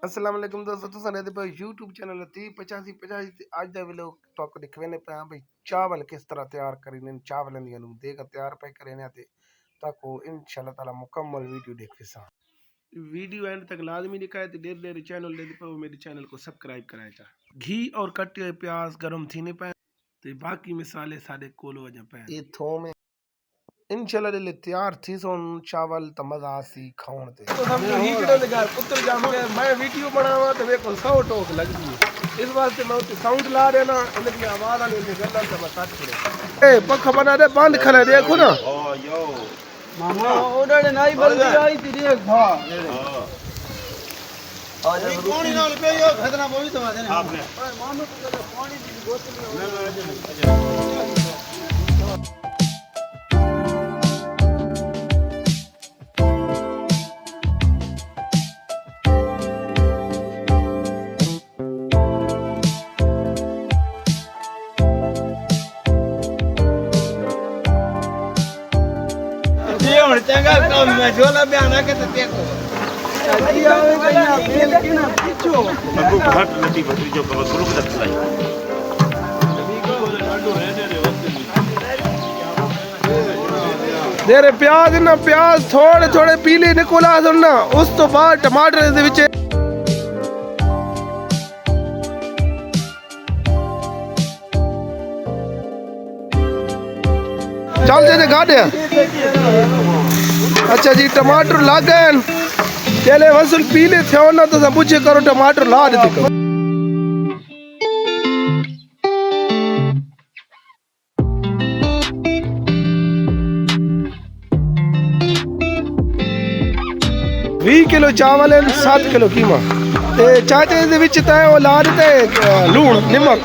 अस्सलाम वालेकुम दोस्तों, तुसां दे पे YouTube चैनल 3085 आज दा व्लॉग टॉक दिखवेने पे भाई चावल किस तरह तैयार करीने चावल दी नु देख तैयार पे करेने ते ताको इंशाल्लाह ताला मुकम्मल वीडियो देख सा वीडियो एंड तक लाजमी दिखाए ते देर देर चैनल दे पे मेरे चैनल को सब्सक्राइब कराए चा घी और कटे हुए प्याज गरम थीने पे ते बाकी मसाले साडे कोल वजा पे ये थोम इंशाल्लाह ले तैयार थी सोन चावल त मजा आसी खावन ते तो हम ही किड़े लगा पुत्र जाम के मैं वीडियो बनावा तो वे को 100 टोक लगदी इस वास्ते मैं उते साउंड ला देना उनकी आवाज आने से गल्ला से बता छड़े ए पख बना दे बंद खले देखो ना ओ यो मामा ऑर्डर नाई बंदी आई थी देख हां आज पानी नाल पे यो खतना बोली दवा देने आपने मानो तो पानी की बोतल चंगा काम में झोला बयाना के तो देखो जी आवे कन्या फेल के ना पीछो मगु घाट नदी भटरी जो कवर गुरु के दखलाई अभी को लाडू रहने रे वक्त दे रे प्याज ना प्याज थोड़े थोड़े पीले निकोला सुनना उस तो बाद टमाटर दे विच चल जे गाड़े अच्छा जी टमाटर ला गए चले वसूल पीले थे ना तो सब पूछे करो टमाटर ला देते करो किलो चावल है 7 किलो कीमा ते चाचे दे विच ताए ओ ला देते लूण नमक